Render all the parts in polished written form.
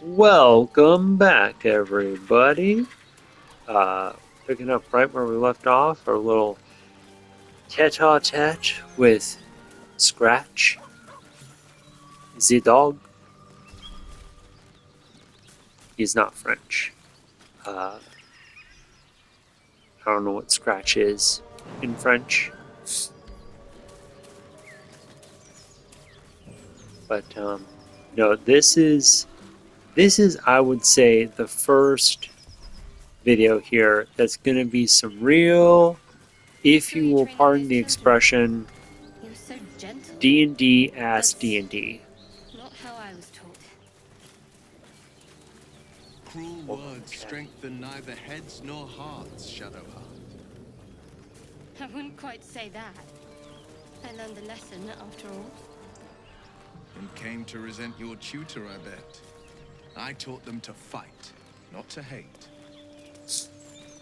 Welcome back, everybody. Uh, Picking up right where we left off, our little tete-a-tete with Scratch, the dog. He's not French. I don't know what Scratch is in French, but no, this is I would say the first video here that's gonna be some real, if So you you will trained all pardon those the children? expression, You're so gentle. D&D ass That's D&D. not how I was taught. Cruel Hold on, words okay. strengthen neither heads nor hearts, Shadowheart. I wouldn't quite say that. I learned the lesson after all. And came to resent your tutor, I bet. I taught them to fight, not to hate.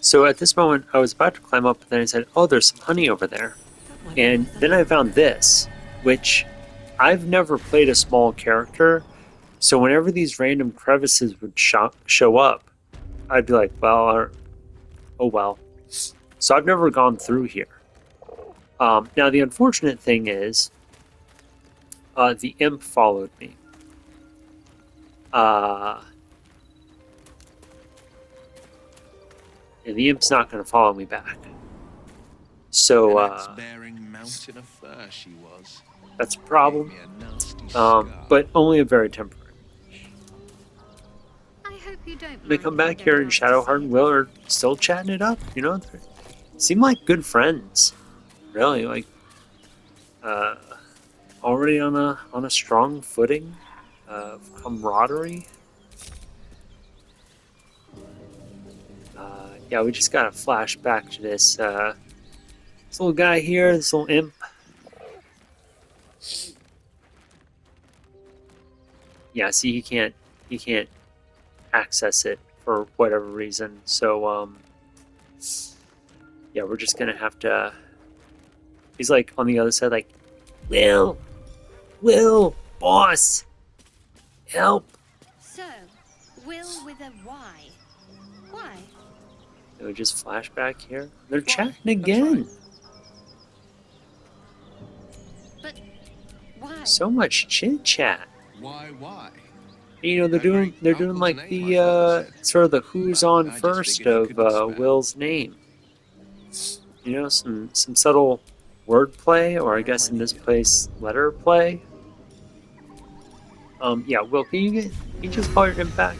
So at this moment, I was about to climb up, and then I said, "Oh, there's some honey over there." And then I found this, which I've never played a small character, so whenever these random crevices would show up, I'd be like, "Well, oh well." So I've never gone through here. Now the unfortunate thing is, the imp followed me. And the imp's not going to follow me back. So An bearing mountain of fur she was. that's a problem, Gave me a nasty scar. but only a very temporary. I hope you don't They mind come if I back don't here and ask to Shadowheart see and it. Will are still chatting it up, you know? They seem like good friends. Really, like already on a strong footing of camaraderie. Yeah, we just gotta flash back to this little guy here, this little imp. Yeah, see, he can't access it for whatever reason. So yeah, we're just gonna have to. He's like on the other side, like, Will, boss, help. So, Will with a Y. Why? And we just flash back here. They're Why? chatting That's again. But why? So much chit chat. Why? You know, they're A great doing uncle's like name, my father the said. sort of the who's But on I just first figured he of couldn't spell. Will's name. You know, some subtle wordplay, or I guess in this place, letter play. Yeah, Will, can you just call your imp back?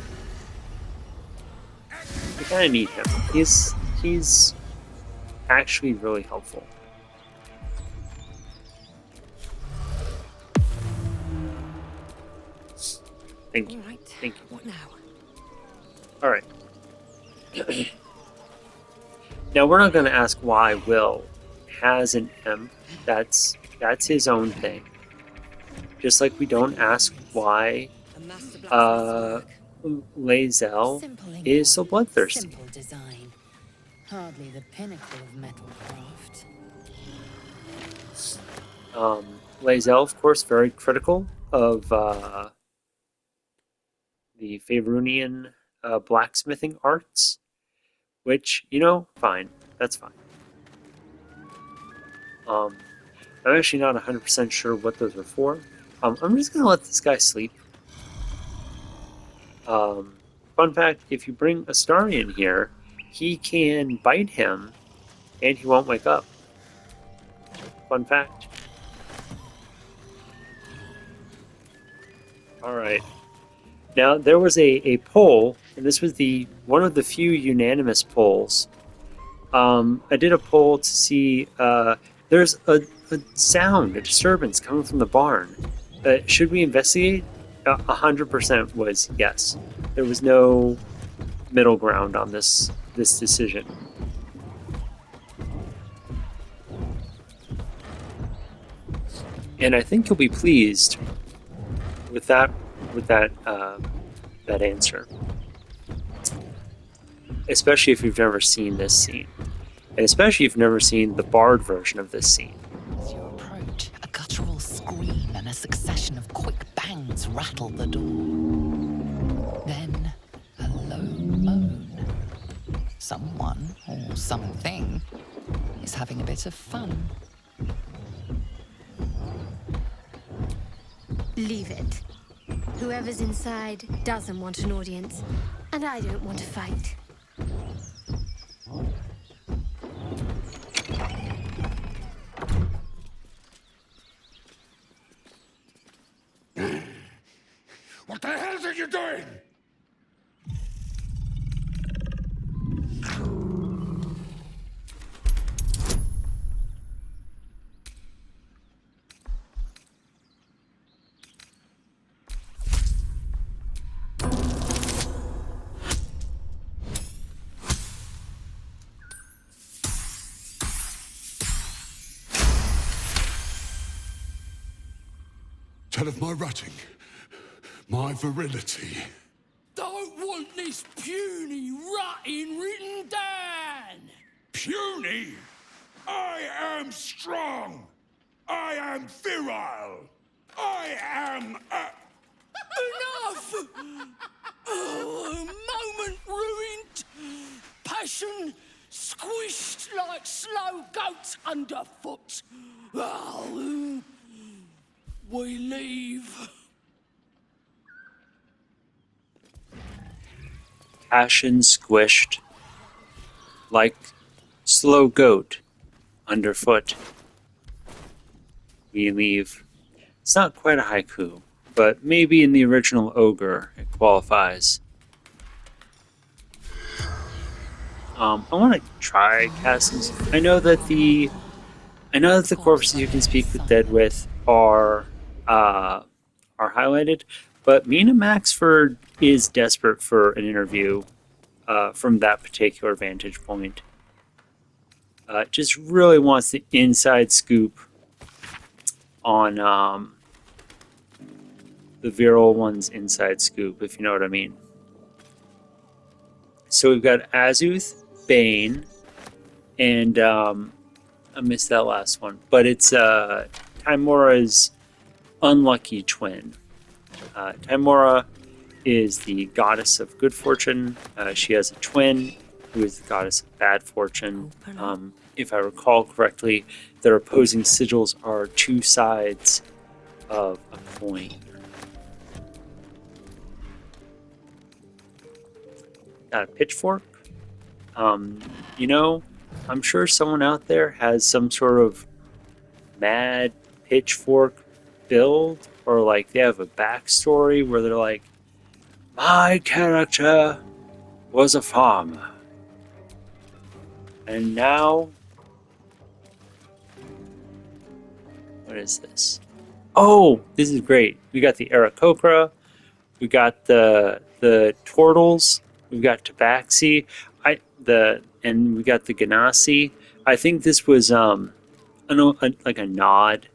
We kind of need him. He's actually really helpful. Thank you. All right. Thank you. What now? All right. Now we're not going to ask why Will has an imp. That's his own thing. Just like we don't ask why A master blacksmith's work. Lae'zel Simple ink is so work, bloodthirsty. simple design. Hardly the pinnacle of metal craft. Lae'zel, of course, very critical of the Faerunian blacksmithing arts, which, you know, fine. That's fine. I'm actually not 100% sure what those are for. I'm just going to let this guy sleep. Fun fact, if you bring Astari in here, he can bite him and he won't wake up. Fun fact. Alright. Now, there was a poll, and this was one of the few unanimous polls. I did a poll to see, there's a sound, a disturbance coming from the barn. Should we investigate? 100% was yes. There was no middle ground on this decision. And I think you'll be pleased with that answer, especially if you've never seen this scene, and especially if you've never seen the Bard version of this scene. As you approach, a guttural scream and a succession of quick bangs rattle the door. Then a low moan. Someone or something is having a bit of fun. Leave it. Whoever's inside doesn't want an audience, and I don't want to fight. What the hell are you doing? Tell of my rutting, my virility. Don't want this puny rutting written down. Puny? I am strong. I am virile. I am Enough! Oh, moment ruined. Passion squished like slow goats underfoot. Oh, we leave. Passion squished like slow goat underfoot. We leave. It's not quite a haiku, but maybe in the original Ogre it qualifies. I want to try casting. I know that the corpses you can speak with dead with are highlighted, but Minna Maxford is desperate for an interview from that particular vantage point. Just really wants the inside scoop on the virile one's inside scoop, if you know what I mean. So we've got Azuth, Bane, and I missed that last one, but it's Timora's unlucky twin. Timora is the goddess of good fortune. She has a twin who is the goddess of bad fortune. If I recall correctly, their opposing sigils are two sides of a coin. Got a pitchfork. I'm sure someone out there has some sort of mad pitchfork build, or like they have a backstory where they're like, my character was a farmer, and now what is this? Oh, this is great. We got the Aarakocra, we got the Turtles, we've got Tabaxi, and we got the Ganassi. I think this was like a nod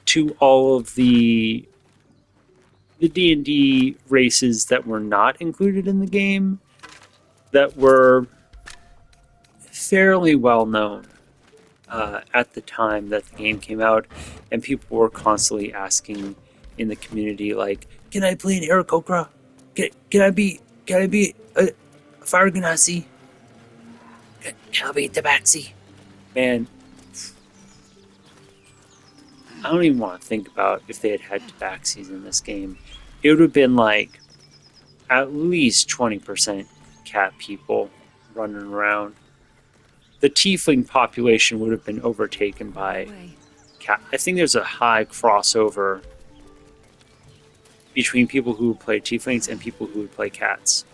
to all of the D&D races that were not included in the game that were fairly well known at the time that the game came out, and people were constantly asking in the community, like, can I play an Aarakocra? Can I be a Fire Ganassi? Can I be Tabaxi? Man, I don't even want to think about if they had Tabaxis in this game. It would have been like at least 20% cat people running around. The tiefling population would have been overtaken by cat. I think there's a high crossover between people who would play tieflings and people who would play cats.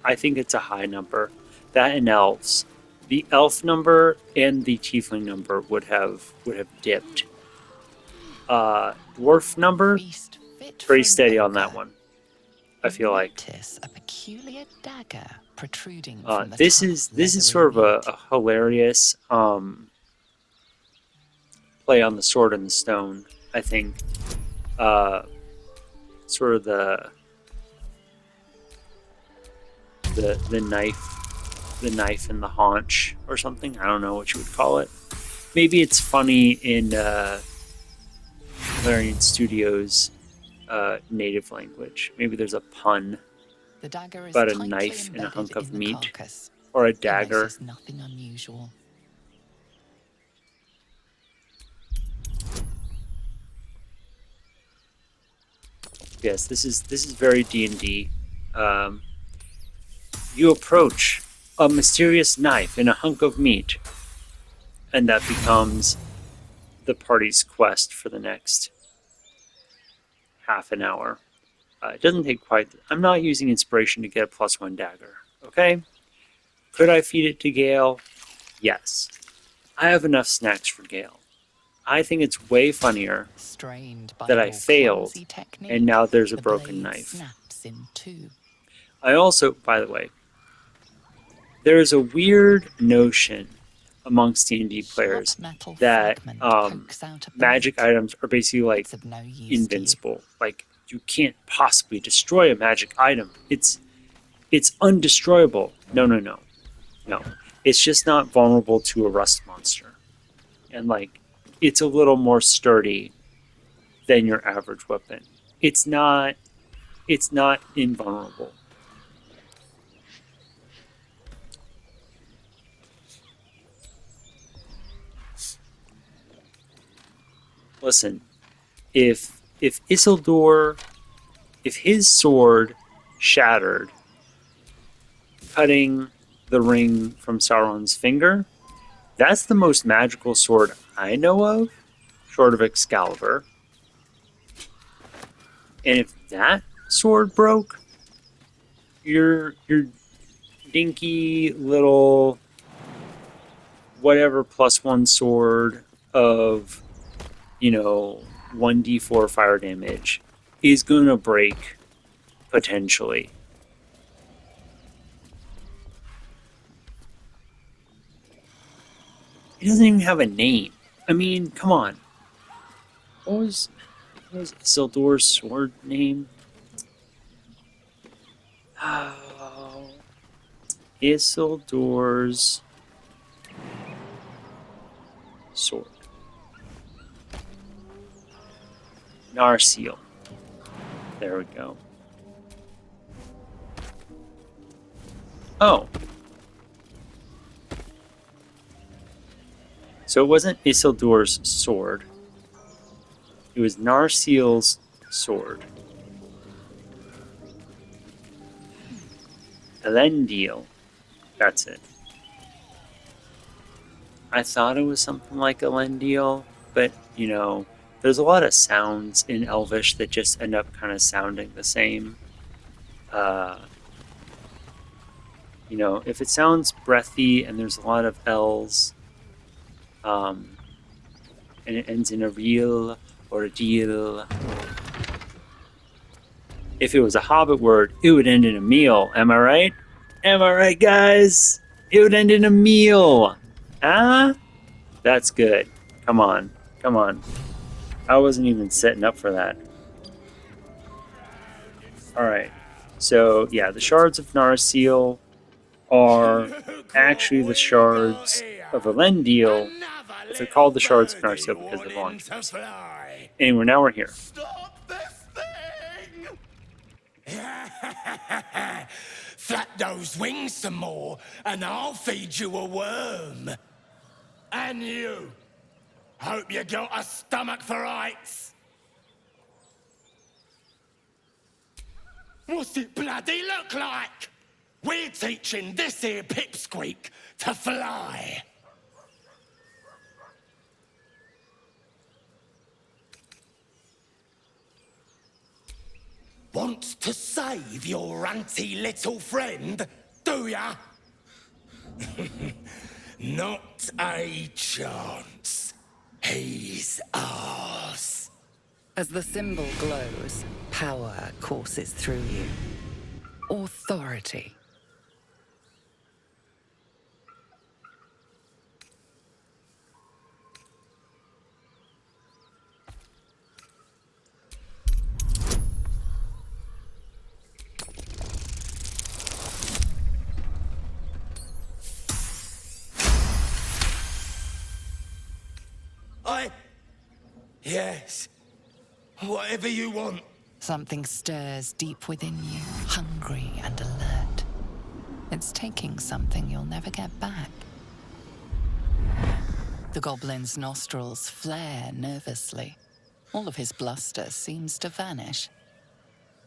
I think it's a high number. That and elves. The elf number and the tiefling number would have dipped. Dwarf number, pretty steady on that one. I feel like a peculiar dagger protruding this is sort of a hilarious play on the sword and the stone. I think sort of the knife in the haunch or something. I don't know what you would call it. Maybe it's funny in Larian Studios native language. Maybe there's a pun The dagger is about a tightly knife in a embedded hunk of in the meat, carcass. or a He dagger. notices nothing unusual. Yes, this is very D&D. You approach a mysterious knife in a hunk of meat, and that becomes the party's quest for the next half an hour. It doesn't take quite. I'm not using inspiration to get a +1 dagger. Okay. Could I feed it to Gale? Yes. I have enough snacks for Gale. I think it's way funnier Strained by that I your failed, clumsy technique, and now there's a the broken blade knife. snaps in two. I also, by the way, there is a weird notion amongst D&D players Sharp metal that fragment pokes out a magic blade. items are basically like It's of no use invincible. Like you can't possibly destroy a magic item. It's undestroyable. No. It's just not vulnerable to a rust monster. And like it's a little more sturdy than your average weapon. It's not invulnerable. Listen, if Isildur, if his sword shattered, cutting the ring from Sauron's finger, that's the most magical sword I know of, short of Excalibur. And if that sword broke, your dinky little whatever +1 sword of 1d4 fire damage is gonna break potentially. It doesn't even have a name. I mean, come on. What was Isildur's sword name? Oh, Isildur's sword. Narsil. There we go. Oh. So it wasn't Isildur's sword. It was Narsil's sword. Elendil. That's it. I thought it was something like Elendil, but there's a lot of sounds in Elvish that just end up kind of sounding the same. If it sounds breathy and there's a lot of L's, and it ends in a real or a deal. If it was a Hobbit word, it would end in a meal. Am I right? Am I right, guys? It would end in a meal. Ah? That's good. Come on. I wasn't even setting up for that. Alright. So, yeah, the shards of Narsil are actually the shards of Elendil. They're called the shards of Narsil because they're launched. Anyway, now we're here. Stop this thing! Flap those wings some more, and I'll feed you a worm. And you. Hope you got a stomach for heights. What's it bloody look like? We're teaching this here pipsqueak to fly. Wants to save your ranty little friend, do ya? Not a chance. He's ours. As the symbol glows, power courses through you. Authority. Yes. Whatever you want, Something stirs deep within you, hungry and alert. It's taking something you'll never get back. The goblin's nostrils flare nervously. All of his bluster seems to vanish.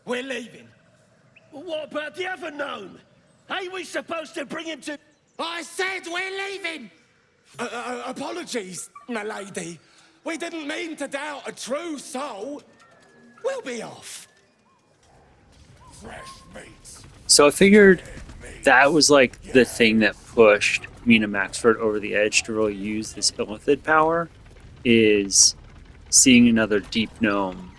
We're leaving. What about the other gnome? Ain't we supposed to bring him to... I said we're leaving! Apologies, my lady. We didn't mean to doubt a true soul. We'll be off. Fresh meats. So I figured that was like the thing that pushed Minna Maxford over the edge to really use this illithid power, is seeing another deep gnome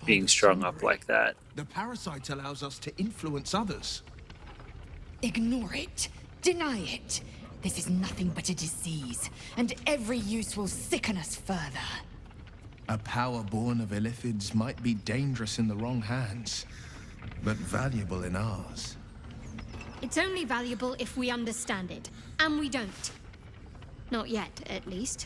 being strung up like that. The parasite allows us to influence others. Ignore it. Deny it. This is nothing but a disease, and every use will sicken us further. A power born of illithids might be dangerous in the wrong hands, but valuable in ours. It's only valuable if we understand it, and we don't. Not yet, at least.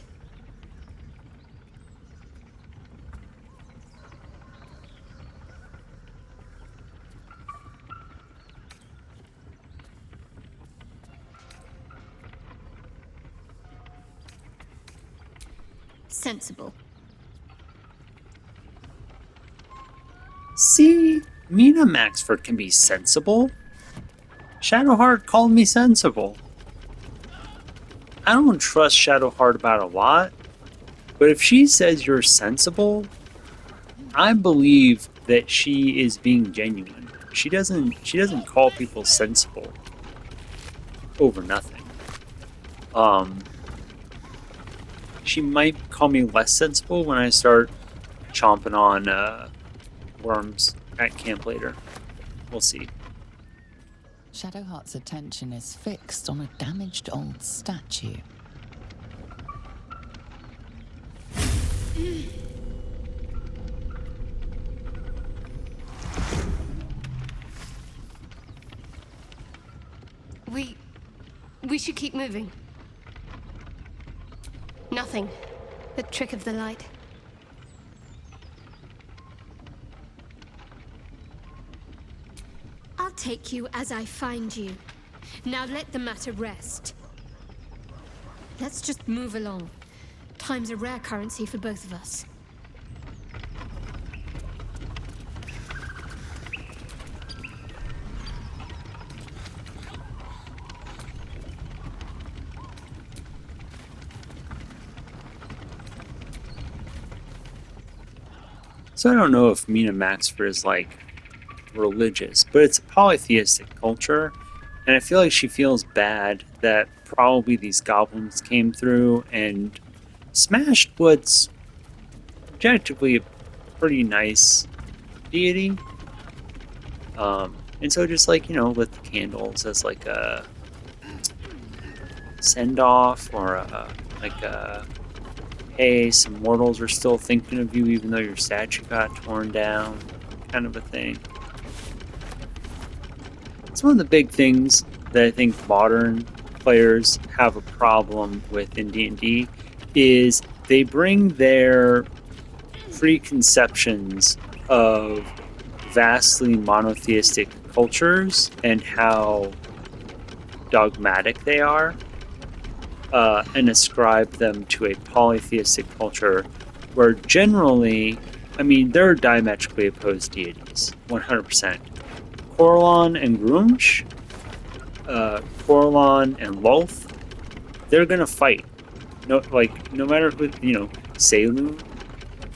Sensible. See, Minna Maxford can be sensible. Shadowheart called me sensible. I don't trust Shadowheart about a lot, but if she says you're sensible, I believe that she is being genuine. She doesn't call people sensible over nothing. She might call me less sensible when I start chomping on worms at camp later. We'll see. Shadowheart's attention is fixed on a damaged old statue. We should keep moving. Nothing. The trick of the light. I'll take you as I find you. Now let the matter rest. Let's just move along. Time's a rare currency for both of us. So I don't know if Minna Maxford is like religious, but it's a polytheistic culture, and I feel like she feels bad that probably these goblins came through and smashed what's objectively a pretty nice deity. And so just like, lit the candles as like a send-off, or a hey, some mortals are still thinking of you even though your statue got torn down, kind of a thing. It's one of the big things that I think modern players have a problem with in D&D, is they bring their preconceptions of vastly monotheistic cultures and how dogmatic they are, and ascribe them to a polytheistic culture where generally, they're diametrically opposed deities, 100%. Corlon and Grunch, Corlon and Lolth, they're gonna fight. No matter who, Saloon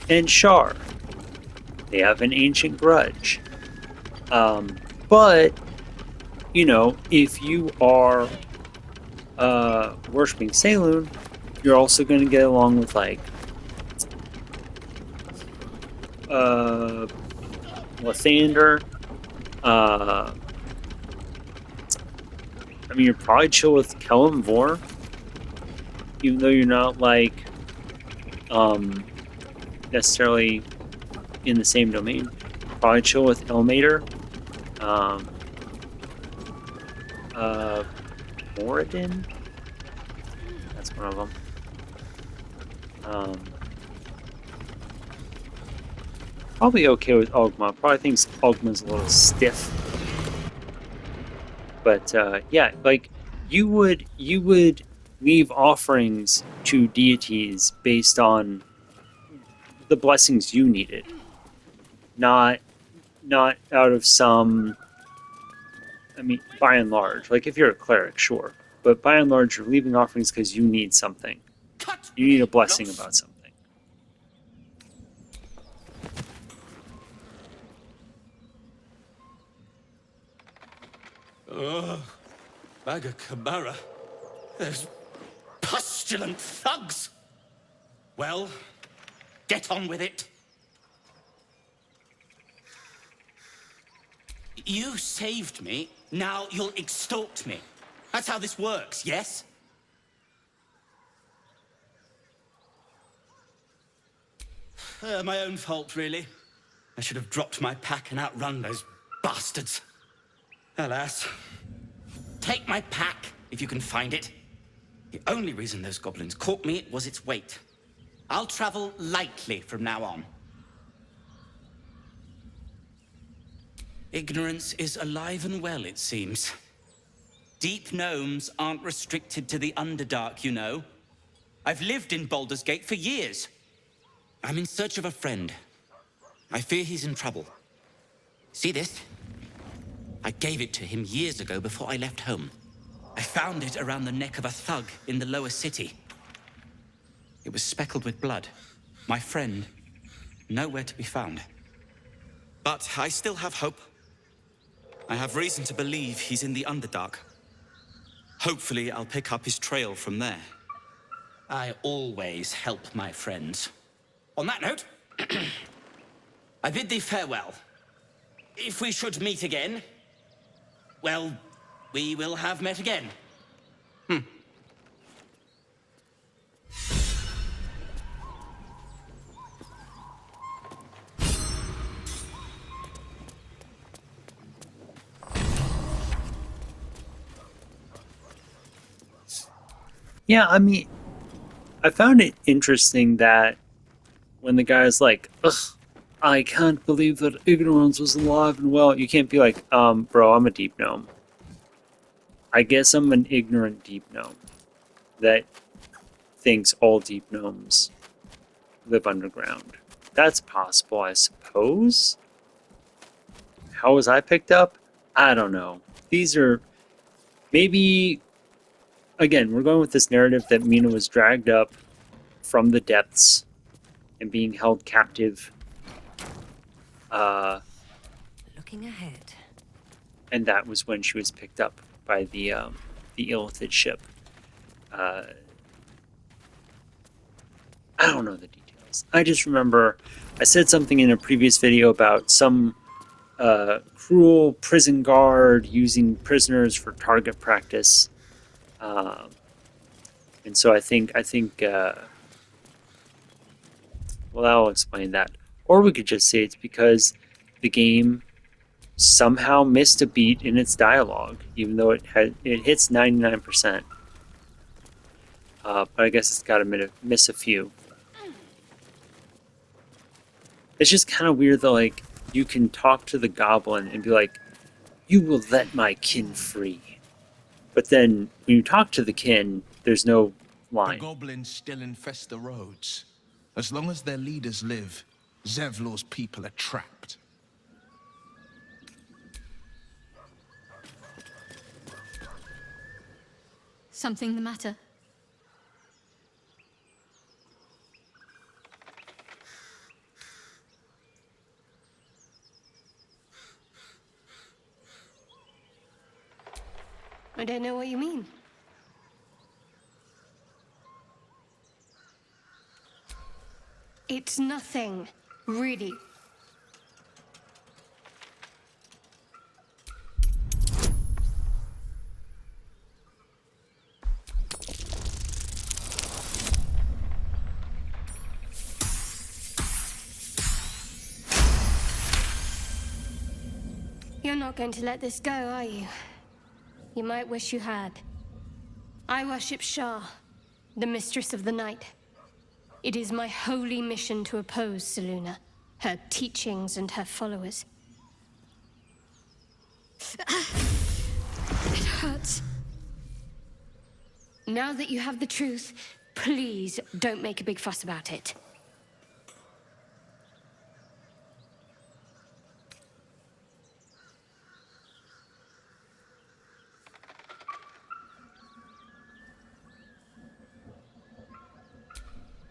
and Shar, they have an ancient grudge. But, if you are worshipping Saloon, you're also going to get along with Lathander. You're probably chill with Kellum Vor, even though you're not necessarily in the same domain. Probably chill with Elmater. Moradin? That's one of them. Probably okay with Ogma. Probably thinks Ogma's a little stiff. But yeah, like you would leave offerings to deities based on the blessings you needed, not out of some. I mean, by and large, like if you're a cleric, sure, but by and large, you're leaving offerings because you need something. Cut You need a me blessing loose. about something. Baga Kabara. Those pustulant thugs. Well, get on with it. You saved me, now you'll extort me. That's how this works, yes? My own fault, really. I should have dropped my pack and outrun those bastards. Alas. Take my pack, if you can find it. The only reason those goblins caught me was its weight. I'll travel lightly from now on. Ignorance is alive and well, it seems. Deep gnomes aren't restricted to the Underdark, you know. I've lived in Baldur's Gate for years. I'm in search of a friend. I fear he's in trouble. See this? I gave it to him years ago before I left home. I found it around the neck of a thug in the lower city. It was speckled with blood. My friend, nowhere to be found. But I still have hope. I have reason to believe he's in the Underdark. Hopefully, I'll pick up his trail from there. I always help my friends. On that note, I bid thee farewell. If we should meet again, well, we will have met again. Yeah, I mean, I found it interesting that when the guy's like, ugh, I can't believe that ignorance was alive and well, you can't be like, bro, I'm a deep gnome. I guess I'm an ignorant deep gnome that thinks all deep gnomes live underground. That's possible, I suppose. How was I picked up? I don't know. These are maybe, again, we're going with this narrative that Minna was dragged up from the depths and being held captive. Looking ahead. And that was when she was picked up by the Illithid ship. I don't know the details. I just remember I said something in a previous video about some cruel prison guard using prisoners for target practice. And so I think well, I'll explain that. Or we could just say it's because the game somehow missed a beat in its dialogue, even though it hits 99%. But I guess it's got to miss a few. It's just kind of weird that, like, you can talk to the goblin and be like, "You will let my kin free," but then when you talk to the kin, there's no The line. goblins still infest the roads. As long as their leaders live, Zevlor's people are trapped. Something the matter? I don't know what you mean. It's nothing, really. You're not going to let this go, are you? You might wish you had. I worship Shah, the mistress of the night. It is my holy mission to oppose Selûne, her teachings and her followers. It hurts. Now that you have the truth, please don't make a big fuss about it.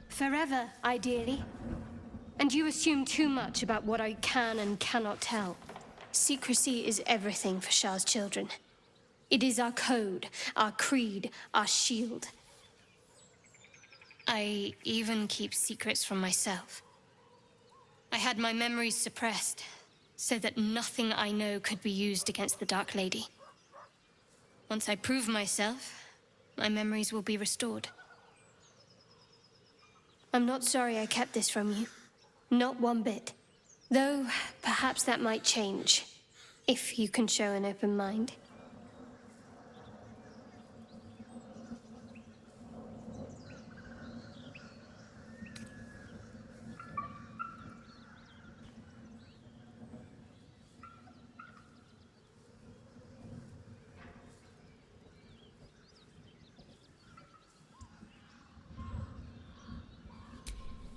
Forever, ideally. And you assume too much about what I can and cannot tell. Secrecy is everything for Shah's children. It is our code, our creed, our shield. I even keep secrets from myself. I had my memories suppressed, so that nothing I know could be used against the Dark Lady. Once I prove myself, my memories will be restored. I'm not sorry I kept this from you. Not one bit. Though, perhaps that might change, if you can show an open mind.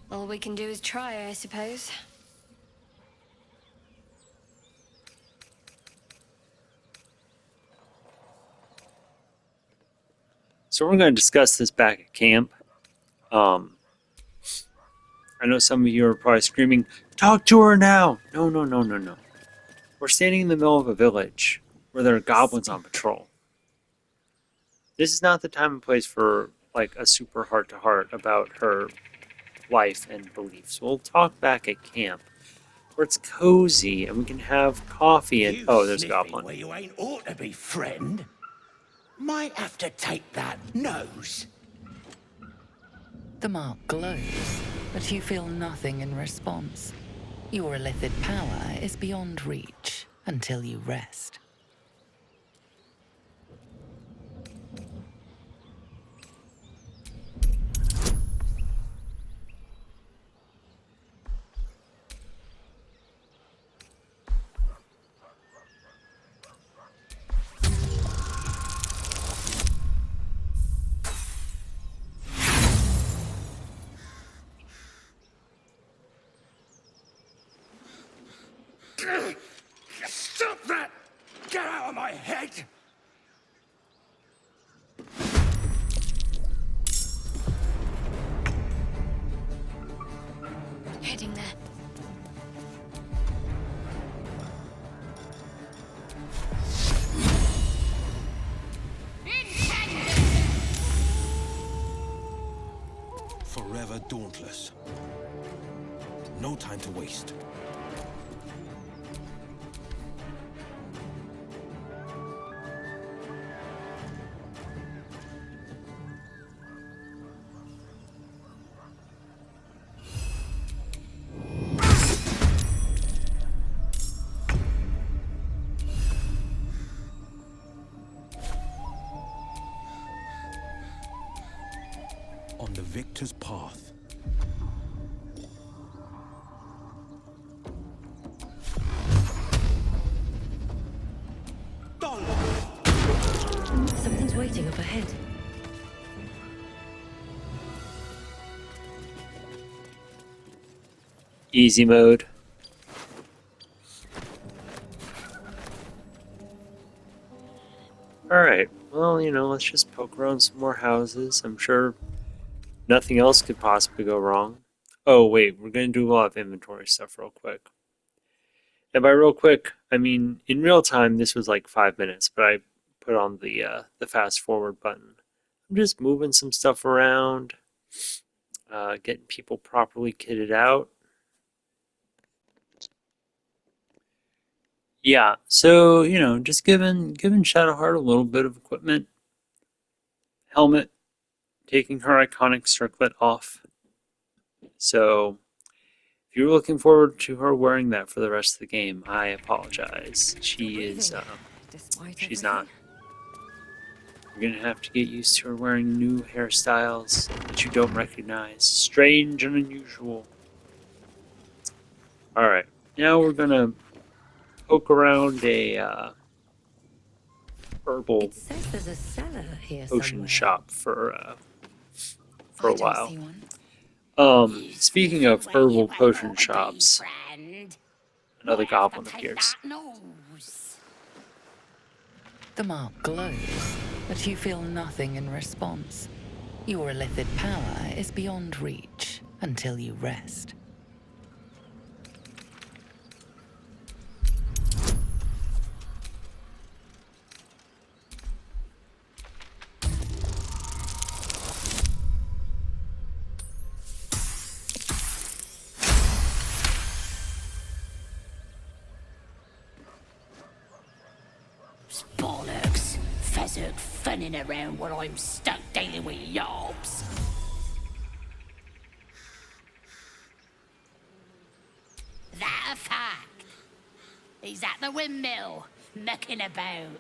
All we can do is try, I suppose. So we're going to discuss this back at camp. I know some of you are probably screaming, "Talk to her now!" No, no, no, no, no. We're standing in the middle of a village where there are goblins on patrol. This is not the time and place for like a super heart-to-heart about her life and beliefs. We'll talk back at camp where it's cozy and we can have coffee and there's a goblin. Where you ain't ought to be, friend. Might have to take that nose. The mark glows, but you feel nothing in response. Your illithid power is beyond reach until you rest. Stop that! Get out of my head! Heading there. Forever dauntless. No time to waste. On the victor's path. Something's waiting up ahead. Easy mode. Alright, well, let's just poke around some more houses. I'm sure nothing else could possibly go wrong. Oh, wait, we're going to do a lot of inventory stuff real quick. And by real quick, I mean, in real time, this was like 5 minutes, but I put on the fast forward button. I'm just moving some stuff around, getting people properly kitted out. Yeah, so, just giving Shadowheart a little bit of equipment. Helmet, taking her iconic circlet off. So, if you're looking forward to her wearing that for the rest of the game, I apologize. She's not. You're gonna have to get used to her wearing new hairstyles that you don't recognize. Strange and unusual. now we're gonna poke around a herbal It says there's a cellar here potion somewhere. shop for I a don't while. see one. Speaking of herbal potion shops, another goblin appears. The mark glows, but you feel nothing in response. Your illithid power is beyond reach until you rest. Bollocks! Fezzard fanning around while I'm stuck dealing with yobs. That a fact? He's at the windmill, mucking about.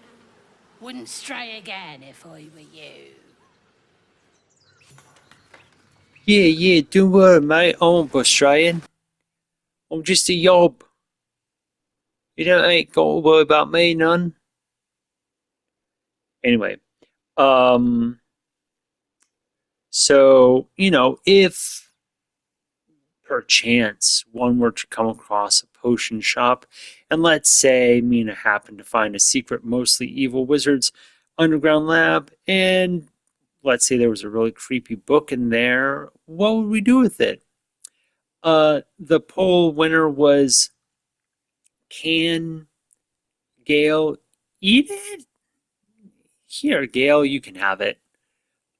Wouldn't stray again if I were you. Yeah, don't worry, mate. I won't go straying. I'm just a yob. You ain't got to worry about me none. Anyway, so, if perchance one were to come across a potion shop, and let's say Mina happened to find a secret, mostly evil wizard's underground lab, and let's say there was a really creepy book in there, what would we do with it? The poll winner was, can Gale eat it? Here, Gale, you can have it.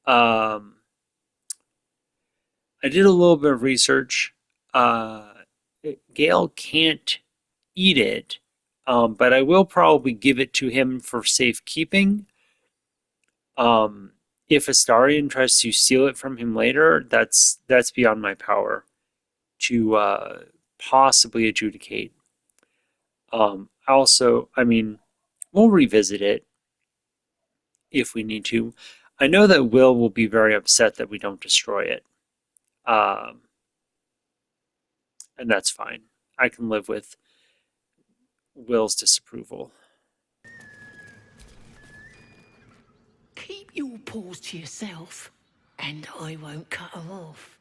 I did a little bit of research. Gale can't eat it, but I will probably give it to him for safekeeping. If Astarion tries to steal it from him later, that's beyond my power to possibly adjudicate. Also, I mean, we'll revisit it if we need to. I know that Will be very upset that we don't destroy it. And that's fine. I can live with Will's disapproval. Keep your paws to yourself, and I won't cut them off.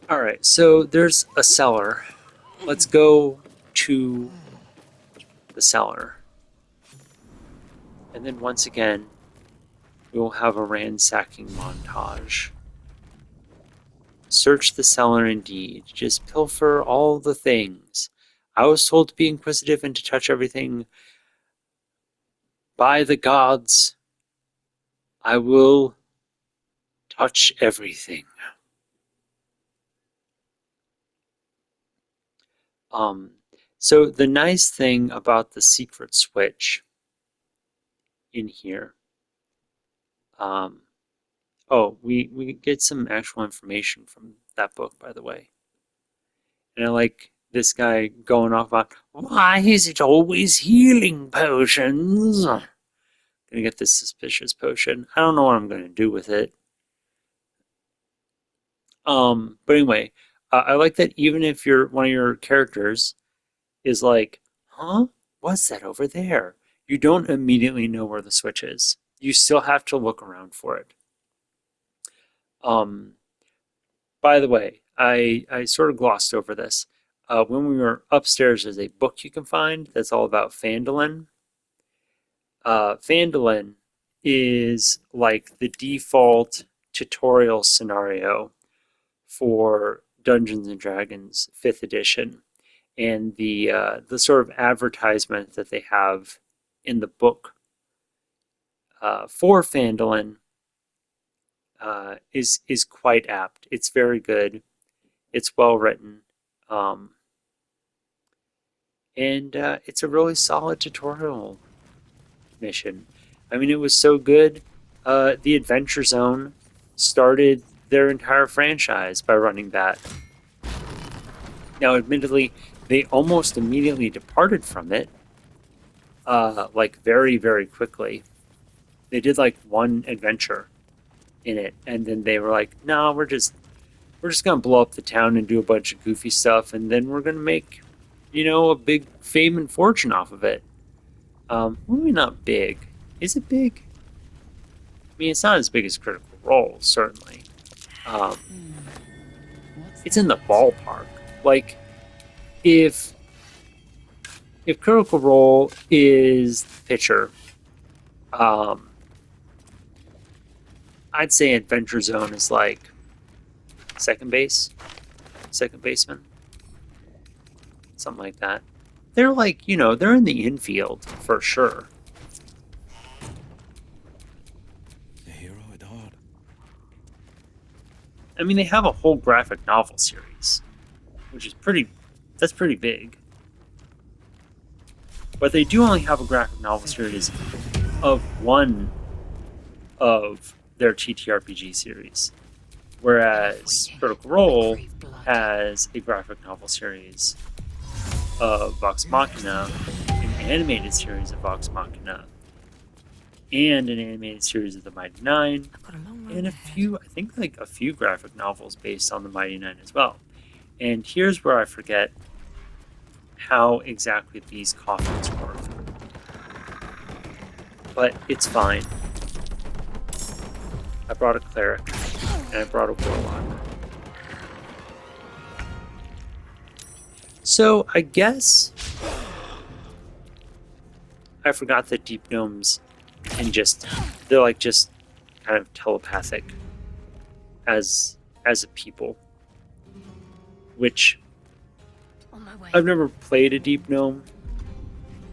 All right, so there's a cellar. Let's go to the cellar. And then once again, we will have a ransacking montage. Search the cellar indeed. Just pilfer all the things. I was told to be inquisitive and to touch everything. By the gods, I will touch everything. So the nice thing about the secret switch in here, we get some actual information from that book, by the way. And I like this guy going off on, why is it always healing potions? Gonna get this suspicious potion. I don't know what I'm gonna do with it. But anyway, I like that even if one of your characters is like, huh? What's that over there? You don't immediately know where the switch is. You still have to look around for it. By the way, I sort of glossed over this. When we were upstairs, there's a book you can find that's all about Phandalin. Phandalin is like the default tutorial scenario for Dungeons and Dragons 5th edition. And the sort of advertisement that they have in the book for Phandalin is quite apt. It's very good. It's well written. And it's a really solid tutorial mission. I mean, it was so good. The Adventure Zone started their entire franchise by running that. Now, admittedly, they almost immediately departed from it, like very, very quickly. They did like one adventure in it, and then they were like, "No, we're just gonna blow up the town and do a bunch of goofy stuff, and then we're gonna make, a big fame and fortune off of it." Maybe not big. Is it big? I mean, it's not as big as Critical Role, certainly. It's in the ballpark. Like, if Critical Role is the pitcher, I'd say Adventure Zone is like second baseman, something like that. They're like, they're in the infield for sure. The hero at heart. I mean, they have a whole graphic novel series, which is that's pretty big. But they do only have a graphic novel series of one of their TTRPG series, whereas Critical Role has a graphic novel series of Vox Machina, an animated series of Vox Machina, and an animated series of the Mighty Nine, and a few graphic novels based on the Mighty Nine as well. And here's where I forget how exactly these coffins work. But it's fine. I brought a cleric, and I brought a warlock. So I guess I forgot that deep gnomes they're just kind of telepathic as a people, which On my way. I've never played a deep gnome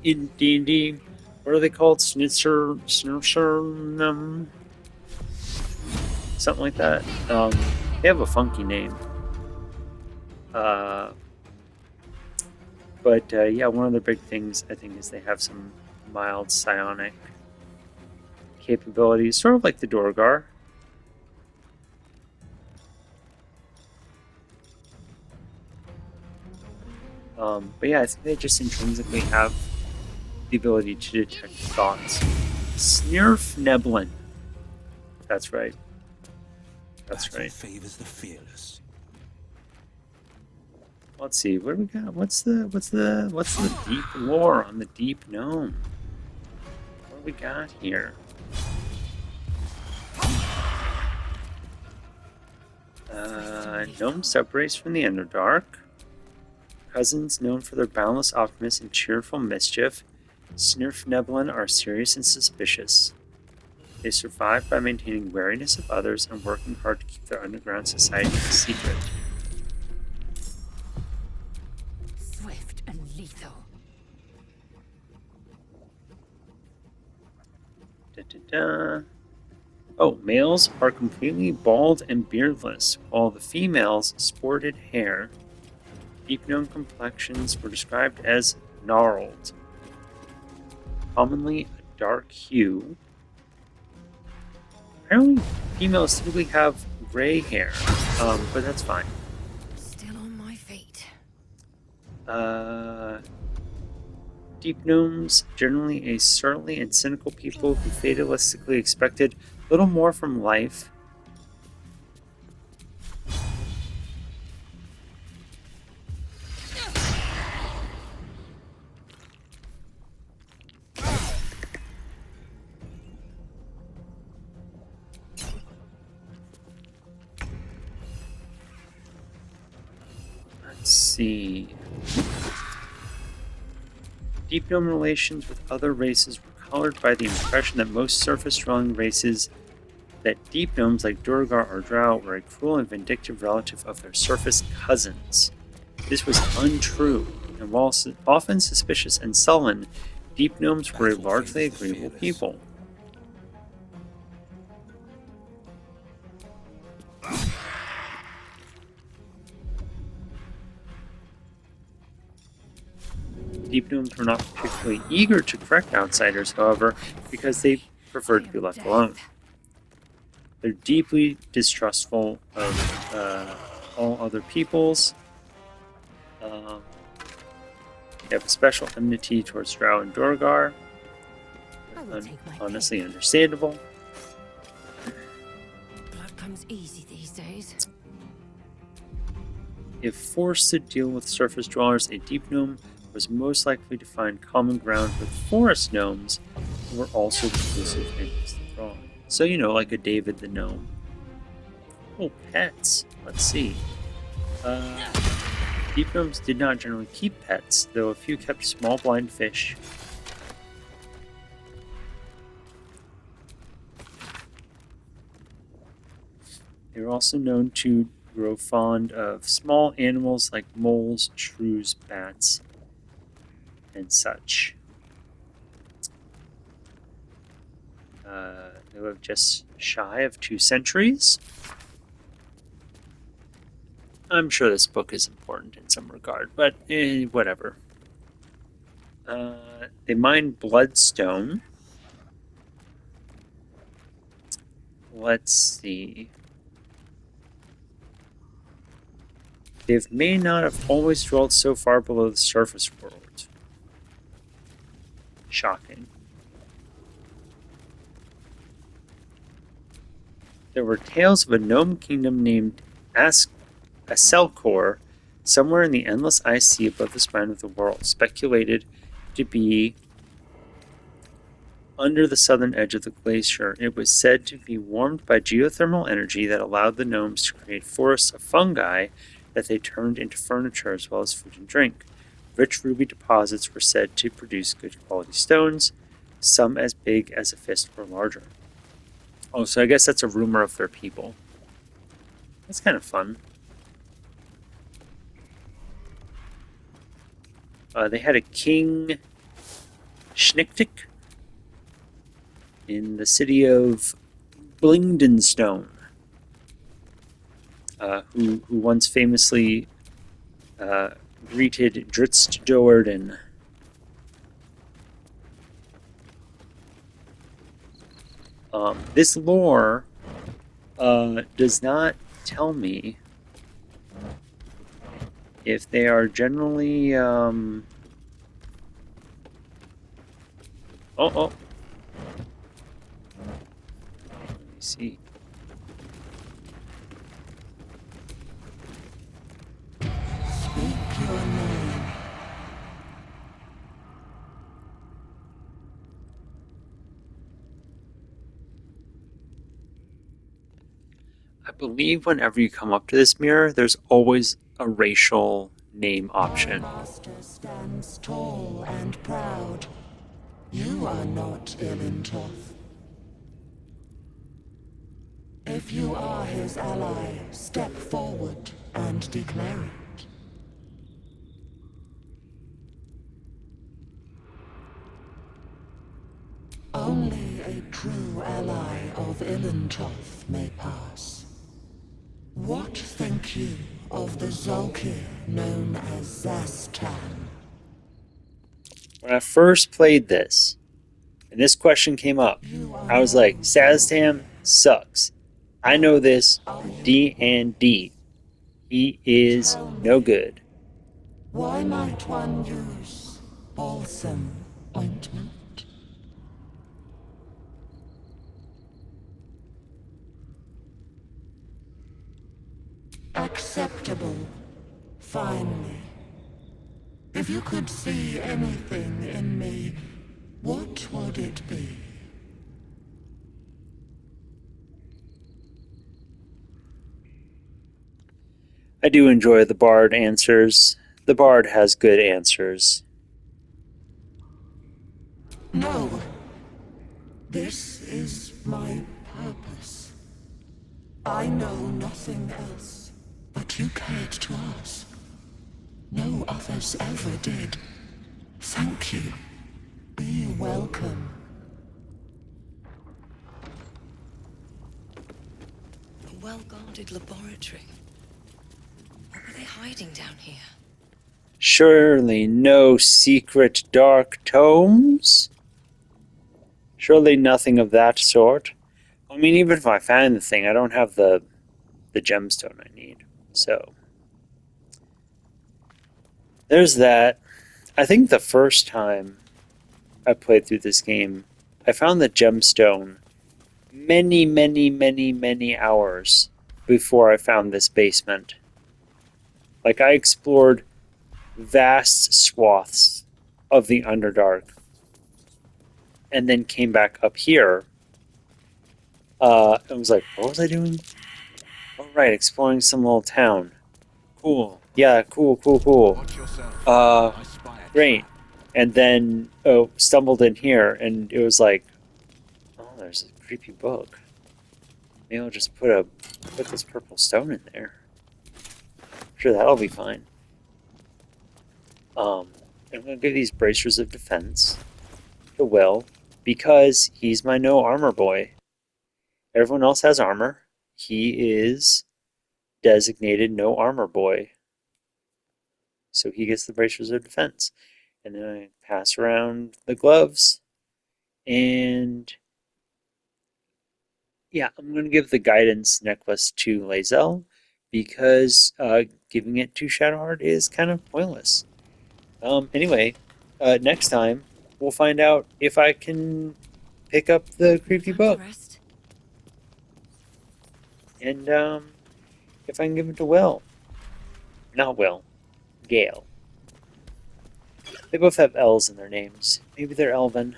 in D&D. What are they called? Snitzer, something like that. They have a funky name. But yeah, one of the big things I think is they have some mild psionic capabilities, sort of like the Dorgar. But yeah, I think they just intrinsically have the ability to detect thoughts. Snirfneblin. That's right. That's Battle right. favors the fearless. Let's see, what do we got? What's the deep lore on the deep gnome? What do we got here? Gnome separates from the Underdark. Cousins known for their boundless optimism and cheerful mischief, Snirfneblin are serious and suspicious. They survive by maintaining wariness of others and working hard to keep their underground society a secret. Swift and lethal. Da-da-da. Oh, males are completely bald and beardless, while the females sported hair. Deep gnome complexions were described as gnarled, commonly a dark hue. Apparently, females typically have gray hair, but that's fine. Still on my feet. Deep gnomes, generally a surly and cynical people who fatalistically expected little more from life. Let's see. Deep gnome relations with other races were colored by the impression that most surface-dwelling races that deep gnomes like Durgar or Drow were a cruel and vindictive relative of their surface cousins. This was untrue, and while often suspicious and sullen, deep gnomes were a largely agreeable people. Deep gnomes were not particularly eager to correct outsiders, however, because they preferred to be left alone. They're deeply distrustful of all other peoples. They have a special enmity towards Drow and Dorgar. Honestly understandable. comes easy these days. If forced to deal with surface dwellers, a deep gnome was most likely to find common ground with forest gnomes who were also reclusive and withdrawn. So, you know, like a David the gnome. Oh, pets. Let's see. Deep gnomes did not generally keep pets, though a few kept small blind fish. They were also known to grow fond of small animals like moles, shrews, bats, and such. They live just shy of 2 centuries. I'm sure this book is important in some regard, but whatever. They mine bloodstone. Let's see. They may not have always dwelt so far below the surface world. Shocking. There were tales of a gnome kingdom named Aselkor somewhere in the endless ice sea above the spine of the world, speculated to be under the southern edge of the glacier. It was said to be warmed by geothermal energy that allowed the gnomes to create forests of fungi that they turned into furniture as well as food and drink. Rich ruby deposits were said to produce good quality stones, some as big as a fist or larger. Oh, so I guess that's a rumor of their people. That's kind of fun. They had a king, Schnicktick, in the city of Blingdenstone, who once famously greeted Dritz Doerden. This lore does not tell me if they are generally let me see. Speak your name. I believe whenever you come up to this mirror, there's always a racial name option. My master stands tall and proud. You are not Ilintoth. If you are his ally, step forward and declare it. Only a true ally of Ilintoth may pass. What think you of the Zolkir known as Zastan? When I first played this, and this question came up, I was like, Saztam sucks. I know this D&D. He is no good. Why might one use balsam ointment? Acceptable, finally. If you could see anything in me, what would it be? I do enjoy the Bard answers. The Bard has good answers. No. This is my purpose. I know nothing else, but you cared to us. No others ever did. Thank you. Be welcome. A well-guarded laboratory. What were they hiding down here? Surely no secret dark tomes? Surely nothing of that sort. I mean, even if I find the thing, I don't have the gemstone I need. So there's that. I think the first time I played through this game, I found the gemstone many, many, many, many hours before I found this basement. Like, I explored vast swaths of the Underdark and then came back up here and was like, what was I doing? Oh, right, exploring some little town. Cool. Yeah, cool. Watch yourself. I spy a Great. trap. And then stumbled in here, and it was like, oh, there's a creepy book. Maybe I'll just put this purple stone in there. Sure, that'll be fine. I'm gonna give these bracers of defense to Will because he's my no armor boy. Everyone else has armor. He is designated no armor boy. So he gets the bracers of defense. And then I pass around the gloves. And yeah, I'm going to give the guidance necklace to Lae'zel because giving it to Shadowheart is kind of pointless. Anyway, next time we'll find out if I can pick up the creepy book. And if I can give it to Will. Not Will. Gale. They both have L's in their names. Maybe they're Elven.